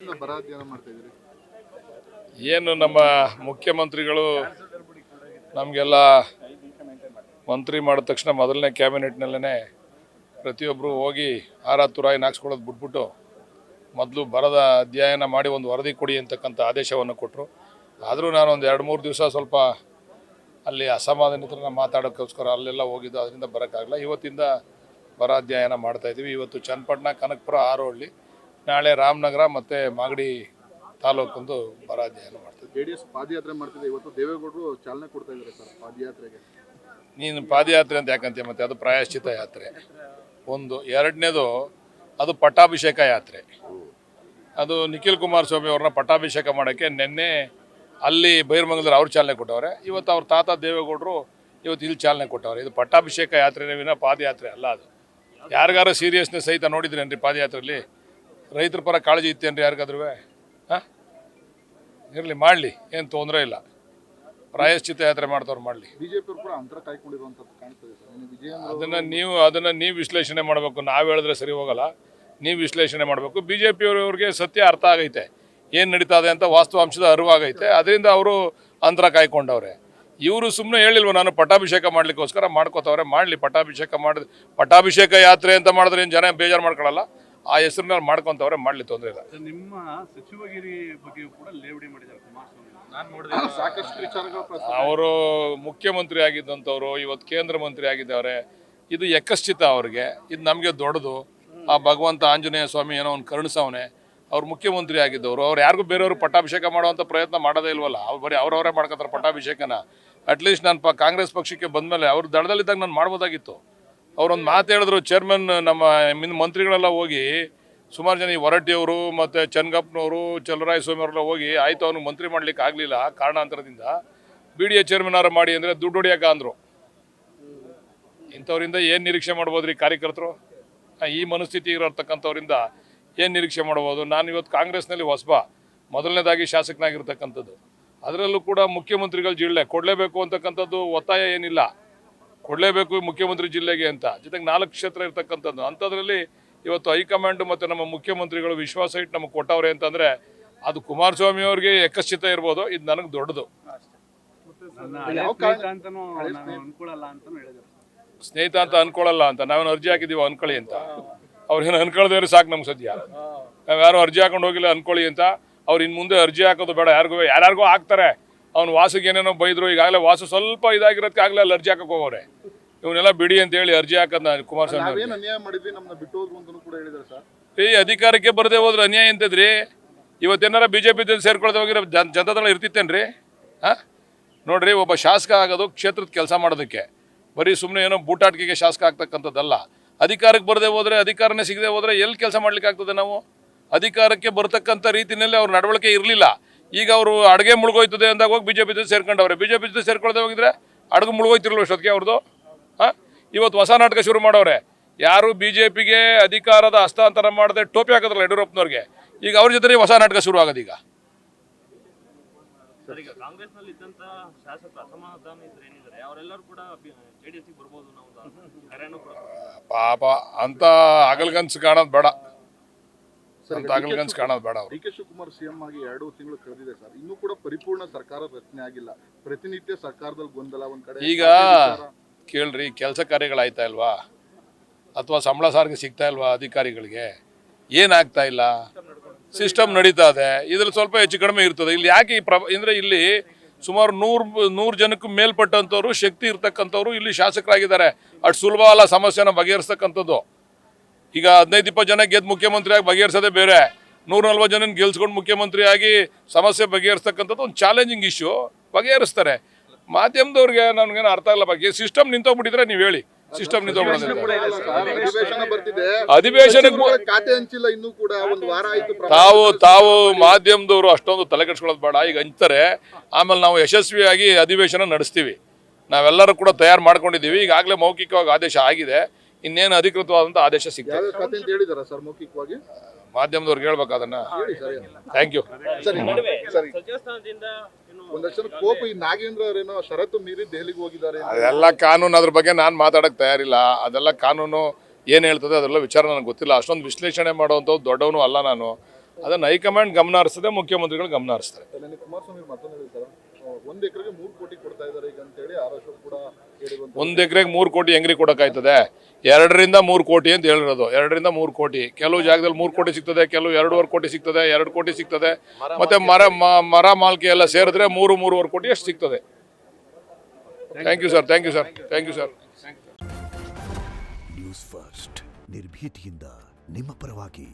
ಬರ ಅಧ್ಯಯನ ಮಾಡ್ತಾ ಇದ್ದೀರಿ. ಏನು ನಮ್ಮ ಮುಖ್ಯಮಂತ್ರಿಗಳು ನಮಗೆಲ್ಲ ಮಂತ್ರಿ ಮಾಡಿದ ತಕ್ಷಣ ಮೊದಲನೇ ಕ್ಯಾಬಿನೆಟ್ನಲ್ಲೇ ಪ್ರತಿಯೊಬ್ಬರು ಹೋಗಿ ತುರಾಯಿ ನಾಕ್ಸ್ಕೊಳ್ಳೋದು ಬಿಟ್ಬಿಟ್ಟು ಮೊದಲು ಬರದ ಅಧ್ಯಯನ ಮಾಡಿ ಒಂದು ವರದಿ ಕೊಡಿ ಅಂತಕ್ಕಂಥ ಆದೇಶವನ್ನು ಕೊಟ್ಟರು. ಆದರೂ ನಾನು ಒಂದು 2-3 ದಿವಸ ಸ್ವಲ್ಪ ಅಲ್ಲಿ ಅಸಮಾಧಾನಿತರನ್ನ ಮಾತಾಡೋಕ್ಕೋಸ್ಕರ ಅಲ್ಲೆಲ್ಲ ಹೋಗಿದ್ದು, ಅದರಿಂದ ಬರೋಕ್ಕಾಗಲ್ಲ. ಇವತ್ತಿಂದ ಬರ ಅಧ್ಯಯನ ಮಾಡ್ತಾಯಿದ್ದೀವಿ. ಇವತ್ತು ಚನ್ನಪಟ್ಟಣ, ಕನಕಪುರ, ಹಾರೋಹಳ್ಳಿ, ನಾಳೆ ರಾಮನಗರ ಮತ್ತು ಮಾಗಡಿ ತಾಲೂಕೊಂದು ಬರ ಅಧ್ಯಯನ ಮಾಡ್ತೀವಿ. JDS ಪಾದಯಾತ್ರೆ ಮಾಡ್ತಿದೆ. ಇವತ್ತು ದೇವೇಗೌಡರು ಚಾಲನೆ ಕೊಡ್ತಾ ಇದ್ದಾರೆ ಸರ್ ಪಾದಯಾತ್ರೆಗೆ. ನೀನು ಪಾದಯಾತ್ರೆ ಅಂತ ಯಾಕಂತೀಯ? ಮತ್ತೆ ಅದು ಪ್ರಾಯಶ್ಚಿತ ಯಾತ್ರೆ ಒಂದು. ಎರಡನೇದು ಅದು ಪಟ್ಟಾಭಿಷೇಕ ಯಾತ್ರೆ. ಅದು ನಿಖಿಲ್ ಕುಮಾರಸ್ವಾಮಿ ಅವ್ರನ್ನ ಪಟ್ಟಾಭಿಷೇಕ ಮಾಡೋಕ್ಕೆ ನಿನ್ನೆ ಅಲ್ಲಿ ಬೈರ್ಮಂಗಲದಲ್ಲಿ ಅವ್ರು ಚಾಲನೆ ಕೊಟ್ಟವ್ರೆ. ಇವತ್ತು ಅವ್ರ ತಾತ ದೇವೇಗೌಡರು ಇವತ್ತು ಇಲ್ಲಿ ಚಾಲನೆ ಕೊಟ್ಟವ್ರೆ. ಇದು ಪಟ್ಟಾಭಿಷೇಕ ಯಾತ್ರೆನೇ ವಿನ ಪಾದಯಾತ್ರೆ ಅಲ್ಲ. ಅದು ಯಾರಿಗಾರು ಸೀರಿಯಸ್ನೆಸ್ ಸಹಿತ ನೋಡಿದ್ರೇನ್ರಿ ಪಾದಯಾತ್ರೆಯಲ್ಲಿ? ರೈತರ ಪರ ಕಾಳಜಿ ಇತ್ತೇನ್ರಿ ಯಾರಿಗಾದ್ರೂ? ಹಾಂ, ಇರಲಿ, ಮಾಡಲಿ, ಏನು ತೊಂದರೆ ಇಲ್ಲ. ಪ್ರಾಯಶ್ಚಿತ ಯಾತ್ರೆ ಮಾಡ್ದವ್ರು ಮಾಡಲಿ. ಬಿಜೆಪಿ ಕೂಡ ಅಂತರ ಕಾಯ್ಕೊಂಡಿರುವಂಥದ್ದು ಕಾಣ್ತದೆ ಸರ್. ಅದನ್ನು ನೀವು ವಿಶ್ಲೇಷಣೆ ಮಾಡಬೇಕು. ನಾವು ಹೇಳಿದ್ರೆ ಸರಿ ಹೋಗಲ್ಲ, ನೀವು ವಿಶ್ಲೇಷಣೆ ಮಾಡಬೇಕು. ಬಿ ಜೆ ಪಿಯವ್ರಿಗೆ ಸತ್ಯ ಅರ್ಥ ಆಗೈತೆ, ಏನು ನಡೀತಾ ಇದೆ ಅಂತ ವಾಸ್ತವಾಂಶದ ಅರಿವಾಗೈತೆ. ಅದರಿಂದ ಅವರು ಅಂತರ ಕಾಯ್ಕೊಂಡವ್ರೆ. ಇವರು ಸುಮ್ಮನೆ ಹೇಳಿಲ್ವ ನಾನು ಪಟ್ಟಾಭಿಷೇಕ ಮಾಡಲಿಕ್ಕೋಸ್ಕರ ಮಾಡ್ಕೋತವ್ರೆ. ಮಾಡಲಿ, ಪಟ್ಟಾಭಿಷೇಕ ಯಾತ್ರೆ ಅಂತ ಮಾಡಿದ್ರೆ ಏನು ಜನ ಬೇಜಾರು ಮಾಡ್ಕೊಳ್ಳಲ್ಲ. ಆ ಹೆಸರಿನಲ್ಲಿ ಮಾಡ್ಕೊತವ್ರೆ, ಮಾಡಲಿ, ತೊಂದರೆ ಇಲ್ಲ. ನಿಮ್ಮ ಸಚಿವಗಿರಿ ಬಗ್ಗೆ ಕೂಡ ಲೇವಡಿ ಮಾಡಿದ್ದಾರೆ ಕುಮಾರಸ್ವಾಮಿ. ಸಾಕಷ್ಟು ವಿಚಾರಗಳು ಅವರು ಮುಖ್ಯಮಂತ್ರಿ ಆಗಿದ್ದಂಥವ್ರು ಇವತ್ತು ಕೇಂದ್ರ ಮಂತ್ರಿ ಆಗಿದ್ದವ್ರೆ. ಇದು ಯಕಶ್ಚಿತ ಅವ್ರಿಗೆ. ಇದು ನಮಗೆ ದೊಡ್ಡದು. ಆ ಭಗವಂತ ಆಂಜನೇಯ ಸ್ವಾಮಿ ಏನೋ ಒಂದು ಕರುಣಿಸವನೆ. ಅವ್ರು ಮುಖ್ಯಮಂತ್ರಿ ಆಗಿದ್ದವರು. ಅವ್ರು ಯಾರಿಗೂ ಬೇರೆಯವರು ಪಟ್ಟಾಭಿಷೇಕ ಮಾಡುವಂಥ ಪ್ರಯತ್ನ ಮಾಡೋದೇ ಇಲ್ವಲ್ಲ. ಅವ್ರು ಬರೀ ಅವ್ರವರೇ ಮಾಡ್ಕೊತಾರೆ ಪಟ್ಟಾಭಿಷೇಕನ. ಅಟ್ಲೀಸ್ಟ್ ನಾನು ಕಾಂಗ್ರೆಸ್ ಪಕ್ಷಕ್ಕೆ ಬಂದಮೇಲೆ ಅವ್ರು ದಳದಲ್ಲಿದ್ದಾಗ ನಾನು ಮಾಡ್ಬೋದಾಗಿತ್ತು. ಅವರೊಂದು ಮಾತು ಹೇಳಿದ್ರು, ಚೇರ್ಮನ್ ನಮ್ಮ ಮಂತ್ರಿಗಳೆಲ್ಲ ಹೋಗಿ ಸುಮಾರು ಜನ, ಈ ಹೊರಟ್ಟಿಯವರು ಮತ್ತು ಚನ್ನಗಪ್ಪನವರು, ಚಲರಾಯಸ್ವಾಮಿ ಅವರೆಲ್ಲ ಹೋಗಿ ಆಯಿತು ಅವ್ನಿಗೆ ಮಂತ್ರಿ ಮಾಡ್ಲಿಕ್ಕೆ ಆಗಲಿಲ್ಲ ಕಾರಣಾಂತರದಿಂದ, BDA ಚೇರ್ಮನ್ ಮಾಡಿ ಅಂದರೆ ದುಡ್ಡು ಹೊಡಿಯೋಕ ಅಂದರು. ಇಂಥವ್ರಿಂದ ಏನು ನಿರೀಕ್ಷೆ ಮಾಡ್ಬೋದ್ರಿ ಕಾರ್ಯಕರ್ತರು? ಈ ಮನಸ್ಥಿತಿ ಇರತಕ್ಕಂಥವ್ರಿಂದ ಏನು ನಿರೀಕ್ಷೆ ಮಾಡ್ಬೋದು? ನಾನು ಇವತ್ತು ಕಾಂಗ್ರೆಸ್ನಲ್ಲಿ ಹೊಸಬ, ಮೊದಲನೇದಾಗಿ ಶಾಸಕನಾಗಿರ್ತಕ್ಕಂಥದ್ದು. ಅದರಲ್ಲೂ ಕೂಡ ಮುಖ್ಯಮಂತ್ರಿಗಳ ಜಿಲ್ಲೆ ಕೊಡಲೇಬೇಕು ಅಂತಕ್ಕಂಥದ್ದು ಒತ್ತಾಯ ಏನಿಲ್ಲ. ಕೊಡಲೇಬೇಕು ಮುಖ್ಯಮಂತ್ರಿ ಜಿಲ್ಲೆಗೆ ಅಂತ. ಜೊತೆಗೆ 4 ಕ್ಷೇತ್ರ ಇರ್ತಕ್ಕಂಥದ್ದು. ಅಂಥದ್ರಲ್ಲಿ ಇವತ್ತು ಹೈಕಮಾಂಡ್ ಮತ್ತು ನಮ್ಮ ಮುಖ್ಯಮಂತ್ರಿಗಳು ವಿಶ್ವಾಸ ಇಟ್ಟು ನಮಗೆ ಕೊಟ್ಟವ್ರೆ ಅಂತಂದರೆ ಅದು ಕುಮಾರಸ್ವಾಮಿ ಅವ್ರಿಗೆ ಯಕಶ್ಚಿತ ಇರ್ಬೋದು. ಇದು ನನಗೆ ದೊಡ್ಡದು. ಸ್ನೇಹಿತ ಅಂತ ಅನ್ಕೊಳ್ಳಲ್ಲ ಅಂತ ನಾವೇನು ಅರ್ಜಿ ಹಾಕಿದ್ದೀವಿ ಅನ್ಕೊಳ್ಳಿ ಅಂತ. ಅವ್ರೇನು ಅನ್ಕೊಳ್ದೇವ್ರೆ ಸಾಕು ನಮ್ಗೆ ಸದ್ಯ. ನಾವು ಯಾರು ಅರ್ಜಿ ಹಾಕೊಂಡು ಹೋಗಿಲ್ಲ ಅನ್ಕೊಳ್ಳಿ ಅಂತ. ಅವ್ರು ಇನ್ನು ಮುಂದೆ ಅರ್ಜಿ ಹಾಕೋದು ಬೇಡ. ಯಾರ್ಯಾರಿಗೂ ಹಾಕ್ತಾರೆ. ಅವ್ನು ವಾಸಿಗೆ ಏನೇನೋ ಬೈದ್ರು. ಈಗಾಗಲೇ ವಾಸು ಸ್ವಲ್ಪ ಇದಾಗಿರೋದಕ್ಕೆ ಆಗಲೇ ಅಲ್ಲಿ ಅರ್ಜಿ ಹಾಕಕ್ಕೆ ಹೋಗೋರೆ. ಇವನ್ನೆಲ್ಲ ಬಿಡಿ ಅಂತ ಹೇಳಿ ಅರ್ಜಿ ಹಾಕೋದು ಕುಮಾರಸ್ವಾಮಿ. ಅಧಿಕಾರಕ್ಕೆ ಬರದೆ ಹೋದ್ರೆ ಅನ್ಯಾಯ ಎಂತದ್ರಿ? ಇವತ್ತೇನಾರ BJP ಸೇರ್ಕೊಳ್ದೆ ಹೋಗಿರೋ ಜನತಾದಳ ಇರ್ತಿತ್ತೇನ್ರಿ? ಹಾಂ, ನೋಡ್ರಿ, ಒಬ್ಬ ಶಾಸಕ ಆಗೋದು ಕ್ಷೇತ್ರದ ಕೆಲಸ ಮಾಡೋದಕ್ಕೆ, ಬರೀ ಸುಮ್ಮನೆ ಏನೋ ಬೂಟಾಟಿಕೆಗೆ ಶಾಸಕ ಆಗ್ತಕ್ಕಂಥದ್ದಲ್ಲ. ಅಧಿಕಾರಕ್ಕೆ ಬರದೆ ಹೋದರೆ, ಅಧಿಕಾರನೇ ಸಿಗದೆ ಹೋದರೆ ಎಲ್ಲಿ ಕೆಲಸ ಮಾಡ್ಲಿಕ್ಕೆ ಆಗ್ತದೆ? ನಾವು ಅಧಿಕಾರಕ್ಕೆ ಬರ್ತಕ್ಕಂಥ ರೀತಿಯಲ್ಲಿ ಅವ್ರ ನಡವಳಿಕೆ ಇರಲಿಲ್ಲ. ಈಗ ಅವರು ಅಡುಗೆ ಮುಳುಗೋಯ್ತದೆ ಅಂದಾಗ ಹೋಗಿ BJP ಸೇರ್ಕೊಂಡವ್ರೆ. BJP ಸೇರ್ಕೊಳ್ದೆ ಹೋಗಿದ್ರೆ ಅಡುಗೆ ಮುಳುಗೋಯ್ತಿರಲ್ವ ಅಷ್ಟೊತ್ತಿಗೆ ಅವ್ರದ್ದು? ಹಾಂ, ಇವತ್ತು ಹೊಸ ನಾಟಕ ಶುರು ಮಾಡವ್ರೆ. ಯಾರು BJPಗೆ ಅಧಿಕಾರದ ಹಸ್ತಾಂತರ ಮಾಡದೆ ಟೋಪಿ ಹಾಕಿದ್ರಲ್ಲ ಯಡಿಯೂರಪ್ಪನವ್ರಿಗೆ, ಈಗ ಅವ್ರ ಜೊತೆ ಹೊಸ ನಾಟಕ ಶುರು ಆಗೋದು. ಈಗ ಕಾಂಗ್ರೆಸ್ನಲ್ಲಿ ಇದ್ದಂತ ಶಾಸಕ ಅಸಮಾಧಾನ ಇದ್ರೆ ಏನಿದ್ದಾರೆ ಅವರೆಲ್ಲರೂ ಕೂಡ JDS ಬರ್ಬೋದು ನಾವು ಪಾಪ ಅಂತ ಅಗಲ್ಗನ್ಸ್ ಕಾಣೋದು ಬೇಡ. ಅಗಲ್ಗನ್ಸ್ ಕಾಣೋದು ಬೇಡ. DK ಶಿವಕುಮಾರ್ CM ಆಗಿ 2 ತಿಂಗಳು ಕಳೆದಿದೆ ಸರ್. ಇನ್ನೂ ಕೂಡ ಪರಿಪೂರ್ಣ ಸರ್ಕಾರ ರಚನೆ ಆಗಿಲ್ಲ. ಪ್ರತಿನಿತ್ಯ ಸರ್ಕಾರದಲ್ಲಿ ಗೊಂದಲ ಒಂದ್ ಕಡೆ. ಈಗ ಕೇಳ್ರಿ, ಕೆಲಸ ಕಾರ್ಯಗಳಾಯ್ತಾ ಇಲ್ವಾ? ಅಥವಾ ಸಂಬಳ ಸಾರಿಗೆ ಸಿಗ್ತಾ ಇಲ್ವಾ ಅಧಿಕಾರಿಗಳಿಗೆ? ಏನಾಗ್ತಾ ಇಲ್ಲ. ಸಿಸ್ಟಮ್ ನಡೀತಾ ಇದೆ. ಇದ್ರಲ್ಲಿ ಸ್ವಲ್ಪ ಹೆಚ್ಚು ಕಡಿಮೆ ಇರ್ತದೆ. ಇಲ್ಲಿ ಯಾಕೆ ಅಂದರೆ ಇಲ್ಲಿ ಸುಮಾರು 100 ಜನಕ್ಕೂ ಮೇಲ್ಪಟ್ಟಂಥವ್ರು ಶಕ್ತಿ ಇರ್ತಕ್ಕಂಥವ್ರು ಇಲ್ಲಿ ಶಾಸಕರಾಗಿದ್ದಾರೆ. ಅಷ್ಟು ಸುಲಭ ಅಲ್ಲ ಸಮಸ್ಯೆನ ಬಗೆಹರಿಸ್ತಕ್ಕಂಥದ್ದು. ಈಗ 15-20 ಜನ ಗೆದ್ದು ಮುಖ್ಯಮಂತ್ರಿಯಾಗಿ ಬಗೆಹರಿಸೋದೇ ಬೇರೆ. 140 ಜನ ಗೆಲ್ಸ್ಕೊಂಡು ಮುಖ್ಯಮಂತ್ರಿಯಾಗಿ ಸಮಸ್ಯೆ ಬಗೆಹರಿಸ್ತಕ್ಕಂಥದ್ದು ಒಂದು ಚಾಲೆಂಜಿಂಗ್ ಇಶ್ಯೂ. ಬಗೆಹರಿಸ್ತಾರೆ. ಮಾಧ್ಯಮದವ್ರಿಗೆ ನನಗೇನು ಅರ್ಥ ಆಗಲ್ಲ. ಬಗ್ಗೆ ಸಿಸ್ಟಮ್ ನಿಂತೋಗ್ಬಿಟ್ಟಿದ್ರೆ ನೀವು ಹೇಳಿ. ಸಿಸ್ಟಮ್ ನಿಂತೋಗ್ಬಿಟ್ಟಿದ್ರೆ ಅಧಿವೇಶನಕ್ಕೆ ಖಾತೆ ಹಂಚಿಲ್ಲ. ಇನ್ನೂ ಕೂಡ ಒಂದು ವಾರ ಆಯ್ತು. ತಾವು ಮಾಧ್ಯಮದವರು ಅಷ್ಟೊಂದು ತಲೆ ಕೆಡಿಸ್ಕೊಳ್ಳೋದು ಬೇಡ. ಈಗ ಹಂಚ್ತಾರೆ, ಆಮೇಲೆ ನಾವು ಯಶಸ್ವಿಯಾಗಿ ಅಧಿವೇಶನ ನಡೆಸ್ತೀವಿ. ನಾವೆಲ್ಲರೂ ಕೂಡ ತಯಾರು ಮಾಡ್ಕೊಂಡಿದ್ದೀವಿ. ಈಗಾಗಲೇ ಮೌಖಿಕವಾಗಿ ಆದೇಶ ಆಗಿದೆ. ಇನ್ನೇನು ಅಧಿಕೃತವಾದಂಥ ಆದೇಶ ಸಿಗ್ತದೆ. ಮಾಧ್ಯಮದವ್ರಿಗೆ ಹೇಳ್ಬೇಕು ಅದನ್ನ. Thank you. ಅದೆಲ್ಲ ಕಾನೂನು, ಅದ್ರ ಬಗ್ಗೆ ನಾನು ಮಾತಾಡಕ್ಕೆ ತಯಾರಿಲ್ಲ. ಅದೆಲ್ಲ ಕಾನೂನು ಏನು ಹೇಳ್ತದೆ ಅದೆಲ್ಲ ವಿಚಾರ ನನಗೆ ಗೊತ್ತಿಲ್ಲ. ಅಷ್ಟೊಂದು ವಿಶ್ಲೇಷಣೆ ಮಾಡುವಂಥದ್ದು ದೊಡ್ಡವನು ಅಲ್ಲ ನಾನು. ಅದನ್ನು ಹೈಕಮಾಂಡ್ ಗಮನ ಹರಿಸ್ತದೆ, ಮುಖ್ಯಮಂತ್ರಿಗಳು ಗಮನ ಹರಿಸ್ತಾರೆ. ನನಗೆ ಕುಮಾರಸ್ವಾಮಿ ಮತ್ತೊಂದು ಹೇಳಿ ಸರ್, 1 ಎಕರೆಗೆ 3 ಕೋಟಿ ಕೊಡ್ತಾ ಇದ್ದಾರೆ ಈಗ ಅಂತೇಳಿ ಆರ್ ಅಶೋಕ್ ಕೂಡ ಹೇಳಿರುವಂತ. 1 ಎಕರೆಗೆ 3 ಕೋಟಿ ಹೆಂಗ್ರಿ ಕೊಡೋಕ್ಕಾಯ್ತದೆ? 2ರಿಂದ 3 ಕೋಟಿ ಅಂತ ಹೇಳಿರೋದು. 2ರಿಂದ 3 ಕೋಟಿ. ಕೆಲವು ಜಾಗದಲ್ಲಿ 3 ಕೋಟಿ ಸಿಗ್ತದೆ, ಕೆಲವು 2.5 ಕೋಟಿ ಸಿಗ್ತದೆ, 2 ಕೋಟಿ ಸಿಗ್ತದೆ. ಮತ್ತೆ ಮರ ಮಾಲ್ಕೆ ಎಲ್ಲ ಸೇರಿದ್ರೆ 3-3.5 ಕೋಟಿ ಅಷ್ಟು ಸಿಗ್ತದೆ. Thank you sir, thank you sir, thank you sir. News First ನಿರ್ಭೀತಿಯಿಂದ ನಿಮ್ಮ ಪರವಾಗಿ.